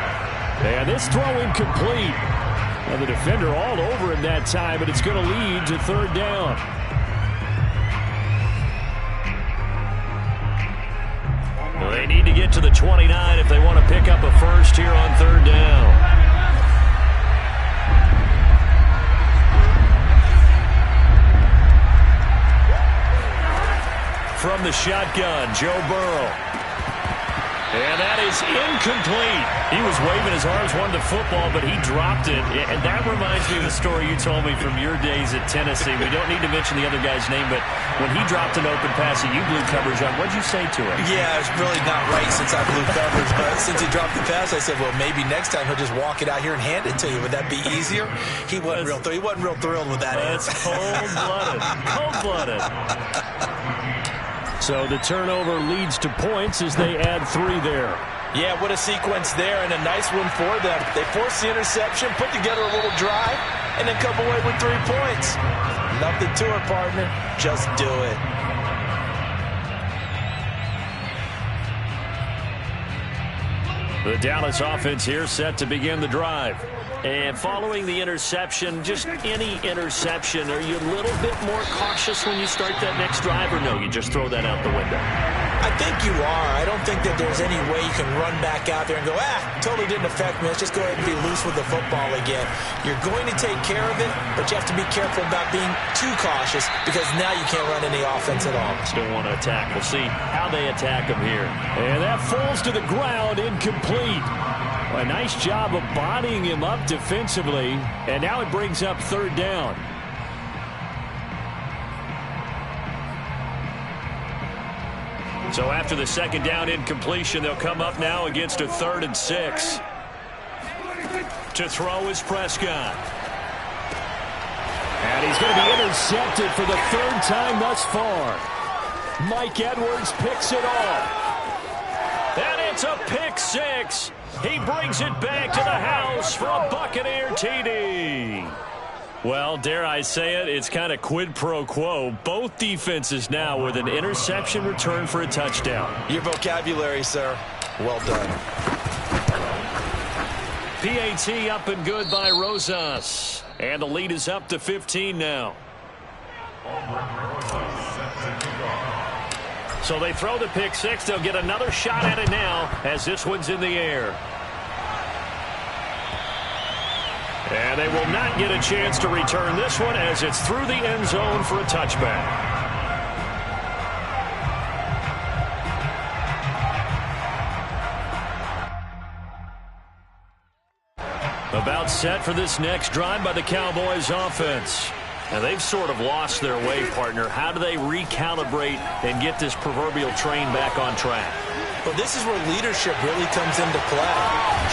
[SPEAKER 4] And this throw incomplete. And the defender all over him that time, but it's going to lead to 3rd down.
[SPEAKER 1] Well, they need to get to the 29 if they want to pick up a first here on 3rd down. From the shotgun, Joe Burrow. And that is incomplete. He was waving his arms, wanted the football, but he dropped it. And that reminds me of the story you told me from your days at Tennessee. We don't need to mention the other guy's name, but when he dropped an open pass and you blew coverage on, what'd you say to him?
[SPEAKER 3] Yeah, it's really not right since I blew coverage, but since he dropped the pass, I said, well, maybe next time he'll just walk it out here and hand it to you. Would that be easier? He wasn't real thrilled with that answer.
[SPEAKER 1] That's cold-blooded. Cold-blooded. So the turnover leads to points as they add 3 there.
[SPEAKER 2] Yeah, what a sequence there, and a nice one for them. They forced the interception, put together a little drive, and then come away with 3 points. Nothing to it, partner. Just do it.
[SPEAKER 1] The Dallas offense here set to begin the drive. And following the interception, just any interception, are you a little bit more cautious when you start that next drive, or no, you just throw that out the window?
[SPEAKER 3] I think you are. I don't think that there's any way you can run back out there and go, totally didn't affect me. Let's just go ahead and be loose with the football again. You're going to take care of it, but you have to be careful about being too cautious because now you can't run any offense at all.
[SPEAKER 1] Still want to attack. We'll see how they attack them here.
[SPEAKER 4] And that falls to the ground, incomplete. A nice job of bodying him up defensively, and now it brings up 3rd down.
[SPEAKER 1] So after the second down incompletion, they'll come up now against a 3rd and 6. To throw is Prescott.
[SPEAKER 4] And he's going to be intercepted for the 3rd time thus far. Mike Edwards picks it off.
[SPEAKER 1] And it's a pick 6. He brings it back to the house for a Buccaneer TD. Well, dare I say it, it's kind of quid pro quo. Both defenses now with an interception return for a touchdown.
[SPEAKER 3] Your vocabulary, sir. Well done.
[SPEAKER 1] PAT up and good by Rosas. And the lead is up to 15 now. So they throw the pick 6. They'll get another shot at it now as this one's in the air. And they will not get a chance to return this one as it's through the end zone for a touchback. About set for this next drive by the Cowboys offense. And they've sort of lost their way, partner. How do they recalibrate and get this proverbial train back on track?
[SPEAKER 2] Well, this is where leadership really comes into play.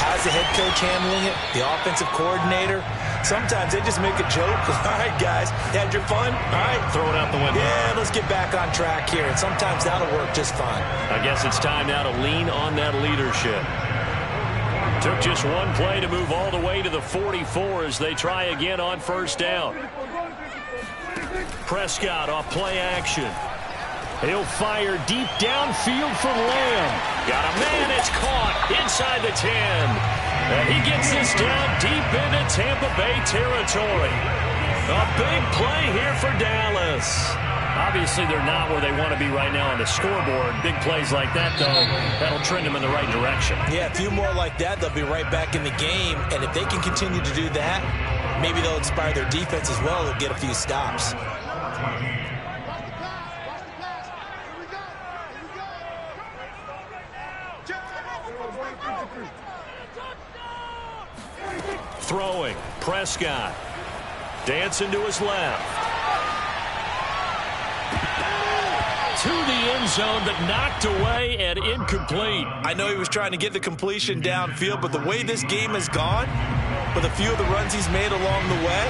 [SPEAKER 2] How's the head coach handling it? The offensive coordinator? Sometimes they just make a joke. All right, guys, you had your fun? All right.
[SPEAKER 1] Throw it out the window.
[SPEAKER 2] Yeah, let's get back on track here. And sometimes that'll work just fine.
[SPEAKER 1] I guess it's time now to lean on that leadership. Took just one play to move all the way to the 44 as they try again on 1st down. Prescott off play action. He'll fire deep downfield for Lamb. Got a man, it's caught inside the 10. And he gets this down deep into Tampa Bay territory. A big play here for Dallas. Obviously, they're not where they want to be right now on the scoreboard. Big plays like that, though, that'll trend them in the right direction.
[SPEAKER 2] Yeah, a few more like that, they'll be right back in the game. And if they can continue to do that, maybe they'll inspire their defense as well. They'll get a few stops.
[SPEAKER 1] Throwing, Prescott. Dancing to his left. To the end zone, but knocked away and incomplete.
[SPEAKER 3] I know he was trying to get the completion downfield, but the way this game has gone, with a few of the runs he's made along the way,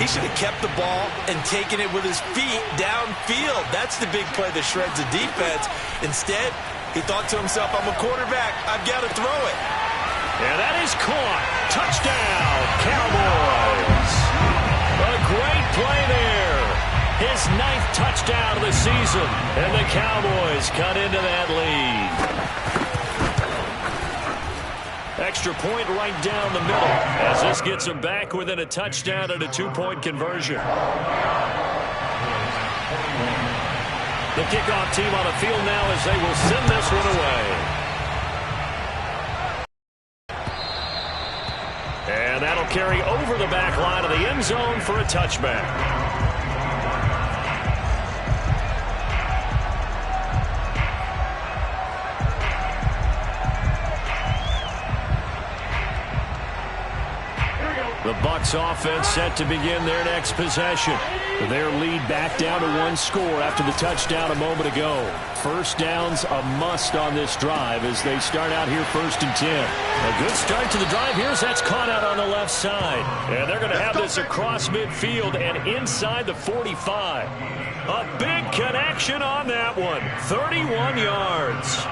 [SPEAKER 3] he should have kept the ball and taken it with his feet downfield. That's the big play that shreds the defense. Instead, he thought to himself, I'm a quarterback. I've got to throw it.
[SPEAKER 1] And that is caught. Touchdown, Cowboys. A great play there. His 9th touchdown of the season. And the Cowboys cut into that lead. Extra point right down the middle as this gets them back within a touchdown and a 2-point conversion. The kickoff team on the field now as they will send this one away. And that'll carry over the back line of the end zone for a touchback. The Bucs offense set to begin their next possession. Their lead back down to 1 score after the touchdown a moment ago. 1st down's a must on this drive as they start out here 1st and 10. A good start to the drive here as that's caught out on the left side. And they're going to have this across midfield and inside the 45. A big connection on that one. 31 yards.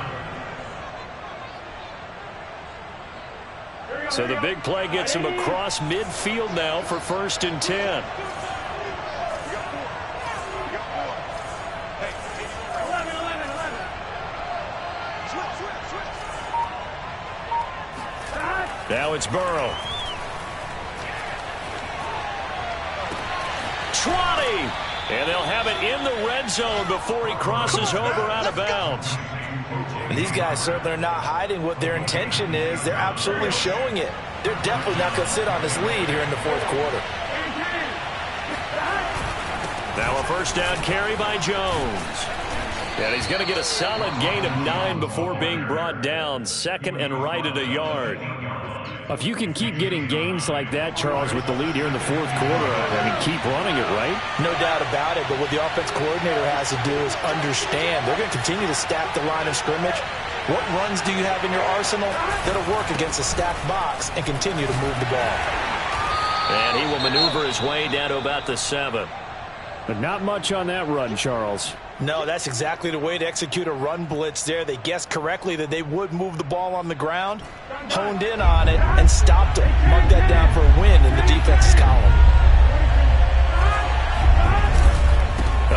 [SPEAKER 1] So the big play gets him across midfield now for 1st and 10. Now it's Burrow. Trotty! And they'll have it in the red zone before he crosses over out of bounds.
[SPEAKER 2] And these guys certainly are not hiding what their intention is. They're absolutely showing it. They're definitely not going to sit on this lead here in the 4th quarter.
[SPEAKER 1] Now a 1st down carry by Jones. And he's going to get a solid gain of 9 before being brought down. 2nd and right at a yard.
[SPEAKER 4] If you can keep getting gains like that, Charles, with the lead here in the fourth quarter, I mean, keep running it, right?
[SPEAKER 2] No doubt about it, but what the offense coordinator has to do is understand they're going to continue to stack the line of scrimmage. What runs do you have in your arsenal that'll work against a stacked box and continue to move the ball?
[SPEAKER 1] And he will maneuver his way down to about the 7.
[SPEAKER 4] But not much on that run, Charles.
[SPEAKER 2] No, that's exactly the way to execute a run blitz there. They guessed correctly that they would move the ball on the ground, honed in on it, and stopped them. Mark that down for a win in the defense's column.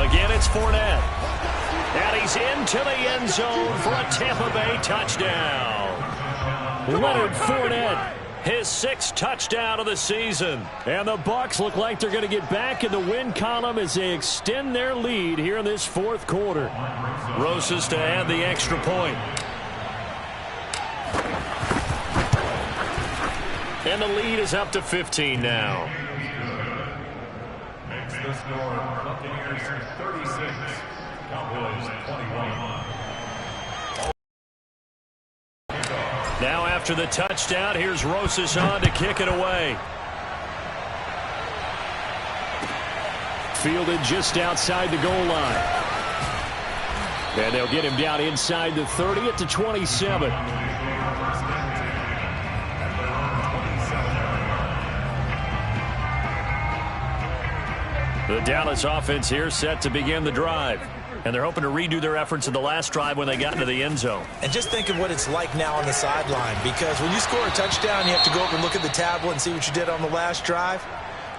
[SPEAKER 1] Again, it's Fournette. And he's into the end zone for a Tampa Bay touchdown. Leonard Fournette, his 6th touchdown of the season. And the Bucs look like they're going to get back in the win column as they extend their lead here in this fourth quarter. Rosas to add the extra point. And the lead is up to 15 now.
[SPEAKER 5] Makes the score Buccaneers 36, Cowboys 21.
[SPEAKER 1] Now after the touchdown, here's Rosas on to kick it away.
[SPEAKER 4] Fielded just outside the goal line. And they'll get him down inside the 30 at the 27.
[SPEAKER 1] The Dallas offense here set to begin the drive. And they're hoping to redo their efforts in the last drive when they got into the end zone.
[SPEAKER 2] And just think of what it's like now on the sideline, because when you score a touchdown, you have to go over and look at the tablet and see what you did on the last drive.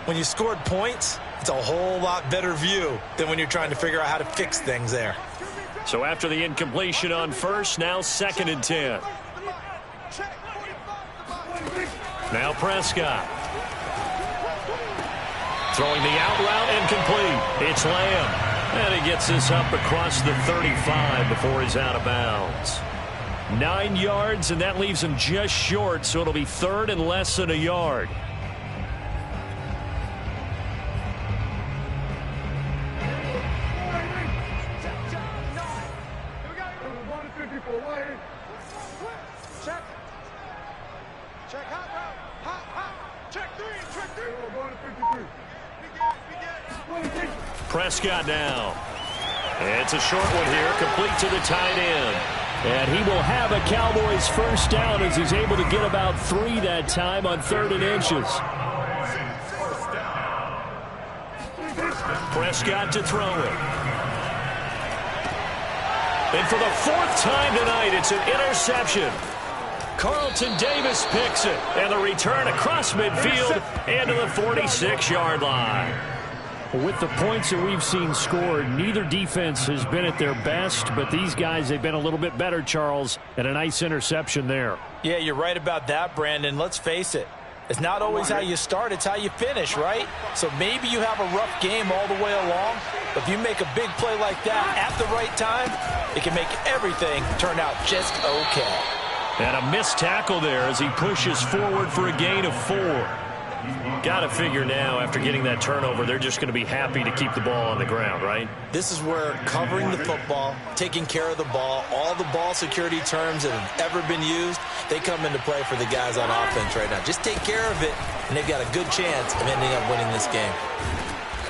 [SPEAKER 2] When you scored points, it's a whole lot better view than when you're trying to figure out how to fix things there.
[SPEAKER 1] So after the incompletion on first, now 2nd and 10. Now Prescott. Throwing the out route incomplete. It's Lamb. And he gets this up across the 35 before he's out of bounds. 9 yards, and that leaves him just short, so it'll be 3rd and less than a yard. Prescott now. It's a short one here, complete to the tight end.
[SPEAKER 4] And he will have a Cowboys first down as he's able to get about 3 that time on 3rd and inches.
[SPEAKER 1] Prescott to throw it. And for the 4th time tonight, it's an interception. Carlton Davis picks it. And the return across midfield and to the 46-yard line.
[SPEAKER 4] With the points that we've seen scored, neither defense has been at their best, but these guys, they've been a little bit better, Charles, and a nice interception there.
[SPEAKER 2] Yeah, you're right about that, Brandon. Let's face it. It's not always how you start, it's how you finish, right? So maybe you have a rough game all the way along, but if you make a big play like that at the right time, it can make everything turn out just okay.
[SPEAKER 1] And a missed tackle there as he pushes forward for a gain of 4. Got to figure now, after getting that turnover, they're just going to be happy to keep the ball on the ground, right?
[SPEAKER 2] This is where covering the football, taking care of the ball, all the ball security terms that have ever been used, they come into play for the guys on offense right now. Just take care of it, and they've got a good chance of ending up winning this game.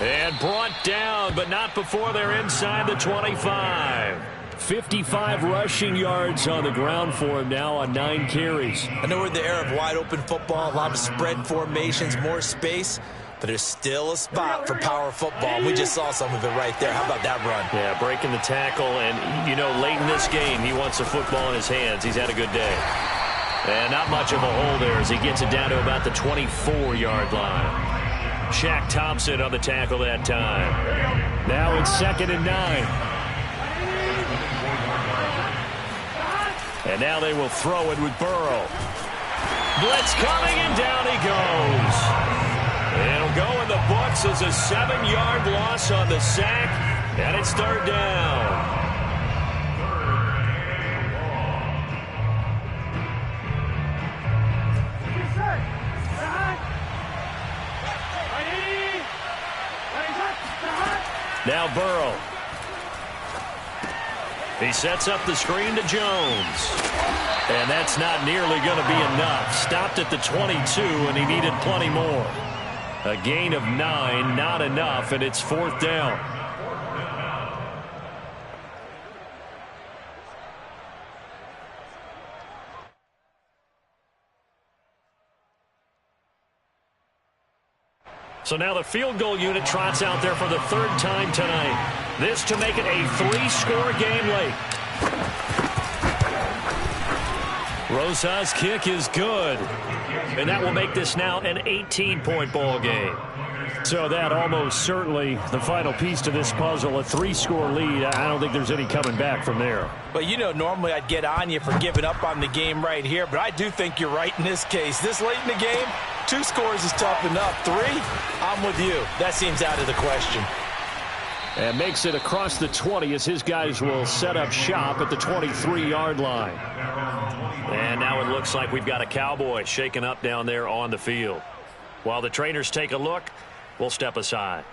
[SPEAKER 1] And brought down, but not before they're inside the 25.
[SPEAKER 4] 55 rushing yards on the ground for him now on 9 carries.
[SPEAKER 2] I know we're in the era of wide-open football, a lot of spread formations, more space, but there's still a spot for power football. We just saw some of it right there. How about that run?
[SPEAKER 1] Yeah, breaking the tackle, and, you know, late in this game, he wants the football in his hands. He's had a good day. And not much of a hole there as he gets it down to about the 24-yard line. Shaq Thompson on the tackle that time.
[SPEAKER 4] Now it's 2nd and 9.
[SPEAKER 1] And now they will throw it with Burrow. Blitz coming, and down he goes. It'll go in the books as a 7-yard loss on the sack, and it's 3rd down. Now Burrow. He sets up the screen to Jones. And that's not nearly going to be enough. Stopped at the 22, and he needed plenty more. A gain of 9, not enough, and it's 4th down. So now the field goal unit trots out there for the 3rd time tonight. This to make it a 3-score game late. Rosa's kick is good. And that will make this now an 18-point ball game. So that almost certainly the final piece to this puzzle, a 3-score lead. I don't think there's any coming back from there.
[SPEAKER 2] But you know, normally I'd get on you for giving up on the game right here, but I do think you're right in this case. This late in the game, 2 scores is tough enough. 3, I'm with you. That seems out of the question.
[SPEAKER 4] And makes it across the 20 as his guys will set up shop at the 23-yard line.
[SPEAKER 1] And now it looks like we've got a Cowboy shaken up down there on the field. While the trainers take a look, we'll step aside.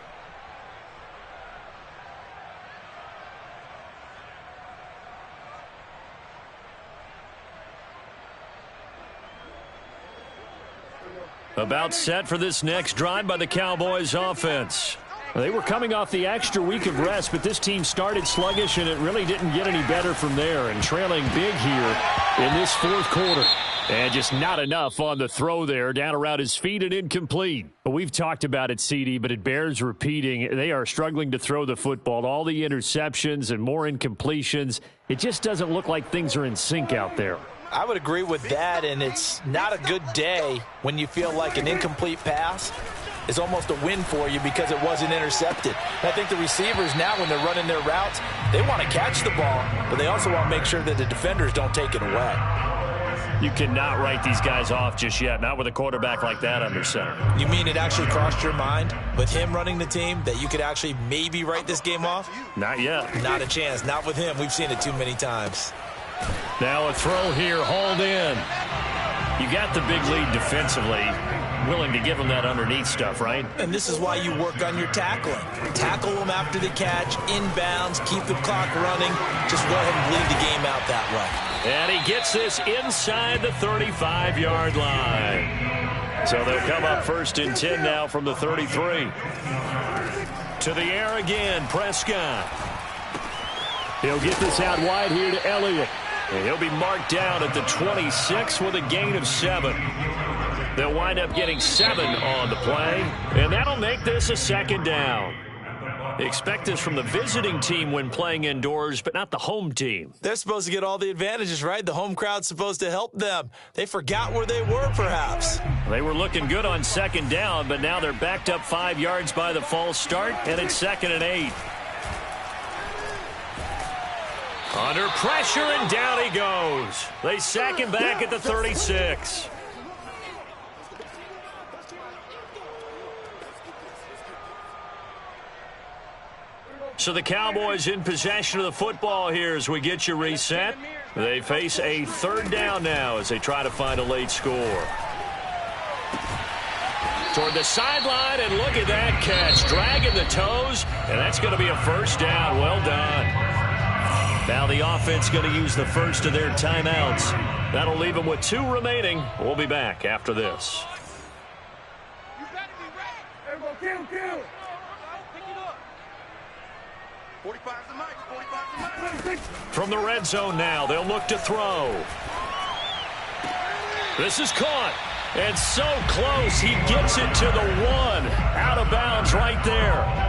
[SPEAKER 1] About set for this next drive by the Cowboys offense.
[SPEAKER 4] They were coming off the extra week of rest, but this team started sluggish, and it really didn't get any better from there. And trailing big here in this 4th quarter. And just not enough on the throw there. Down around his feet and incomplete. But we've talked about it, CD, but it bears repeating. They are struggling to throw the football. All the interceptions and more incompletions. It just doesn't look like things are in sync out there.
[SPEAKER 2] I would agree with that, and it's not a good day when you feel like an incomplete pass is almost a win for you because it wasn't intercepted. And I think the receivers now, when they're running their routes, they want to catch the ball, but they also want to make sure that the defenders don't take it away.
[SPEAKER 1] You cannot write these guys off just yet, not with a quarterback like that under center.
[SPEAKER 2] You mean it actually crossed your mind with him running the team that you could actually maybe write this game off?
[SPEAKER 1] Not yet.
[SPEAKER 2] Not a chance. Not with him. We've seen it too many times.
[SPEAKER 1] Now a throw here, hauled in. You got the big lead defensively. Willing to give them that underneath stuff, right?
[SPEAKER 2] And this is why you work on your tackling. Tackle them after the catch, inbounds, keep the clock running. Just go ahead and bleed the game out that way.
[SPEAKER 1] And he gets this inside the 35-yard line. So they'll come up 1st and 10 now from the 33. To the air again, Prescott.
[SPEAKER 4] He'll get this out wide here to Elliott.
[SPEAKER 1] And he'll be marked down at the 26 with a gain of 7. They'll wind up getting 7 on the play, and that'll make this a 2nd down. Expect this from the visiting team when playing indoors, but not the home team.
[SPEAKER 2] They're supposed to get all the advantages, right? The home crowd's supposed to help them. They forgot where they were, perhaps.
[SPEAKER 1] They were looking good on 2nd down, but now they're backed up 5 yards by the false start, and it's 2nd and 8. Under pressure, and down he goes. They sack him back at the 36. So the Cowboys in possession of the football here as we get you reset. They face a 3rd down now as they try to find a late score. Toward the sideline, and look at that catch. Dragging the toes, and that's going to be a 1st down. Well done. Now the offense going to use the first of their timeouts. That'll leave them with 2 remaining. We'll be back after this.
[SPEAKER 6] You better be ready. Everyone kill. Pick it up. 45's the mic. 45's the mic.
[SPEAKER 1] From the red zone now, they'll look to throw. This is caught. And so close, he gets it to the 1. Out of bounds right there.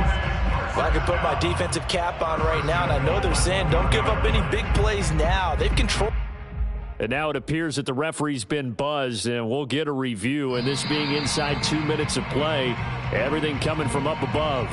[SPEAKER 2] If I could put my defensive cap on right now, and I know they're saying don't give up any big plays now. They've controlled.
[SPEAKER 4] And now it appears that the referee's been buzzed, and we'll get a review. And this being inside 2 minutes of play, everything coming from up above.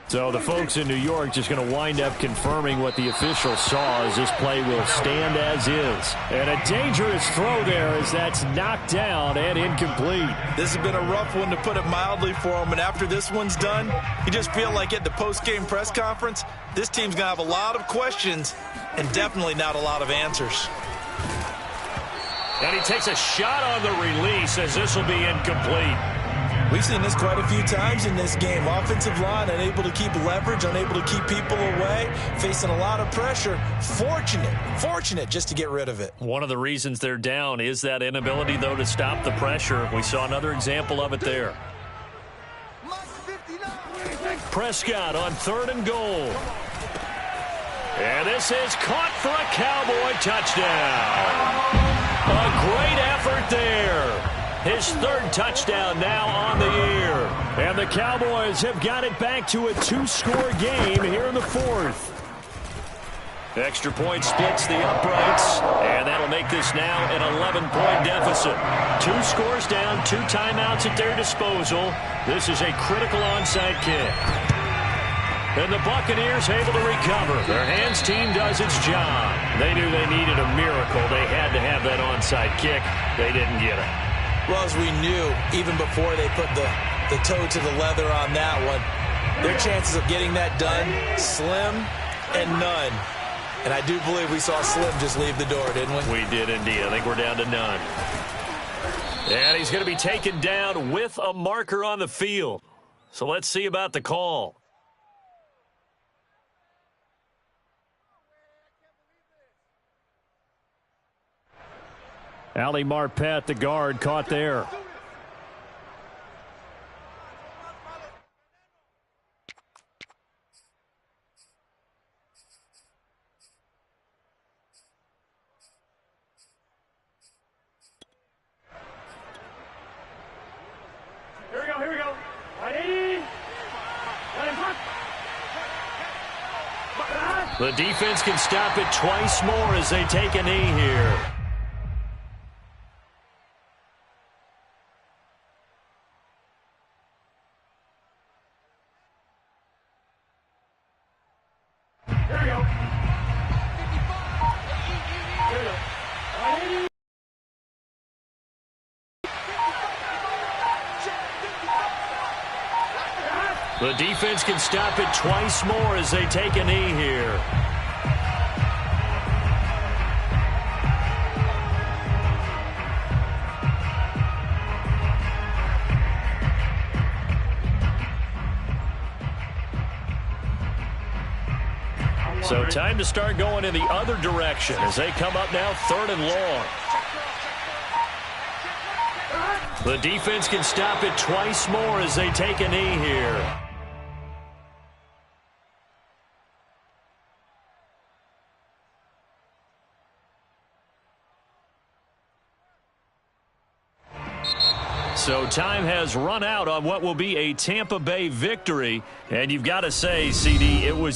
[SPEAKER 4] So the folks in New York just going to wind up confirming what the official saw as this play will stand as is. And a dangerous throw there as that's knocked down and incomplete.
[SPEAKER 2] This has been a rough one, to put it mildly, for him. And after this one's done, you just feel like at the post-game press conference, this team's going to have a lot of questions and definitely not a lot of answers.
[SPEAKER 1] And he takes a shot on the release as this will be incomplete.
[SPEAKER 3] We've seen this quite a few times in this game. Offensive line unable to keep leverage, unable to keep people away, facing a lot of pressure. Fortunate just to get rid of it.
[SPEAKER 1] One of the reasons they're down is that inability, though, to stop the pressure. We saw another example of it there. Prescott on 3rd and goal. And this is caught for a Cowboy touchdown. A great effort there. His 3rd touchdown now on the year. And the Cowboys have got it back to a 2-score game here in the 4th. Extra point splits the uprights, and that'll make this now an 11-point deficit. 2 scores down, 2 timeouts at their disposal. This is a critical onside kick. And the Buccaneers able to recover. Their hands team does its job. They knew they needed a miracle. They had to have that onside kick. They didn't get it.
[SPEAKER 3] Well, as we knew, even before they put the toe to the leather on that one, their chances of getting that done, slim and none. And I do believe we saw Slim just leave the door, didn't we?
[SPEAKER 1] We did indeed. I think we're down to none. And he's going to be taken down with a marker on the field. So let's see about the call.
[SPEAKER 4] Ali Marpet, the guard, caught there.
[SPEAKER 6] Here we go. 180.
[SPEAKER 1] The defense can stop it twice more as they take a knee here. The defense can stop it twice more as they take a knee here. So time to start going in the other direction as they come up now 3rd and long. The defense can stop it twice more as they take a knee here. So time has run out on what will be a Tampa Bay victory. And you've got to say, CD, it was the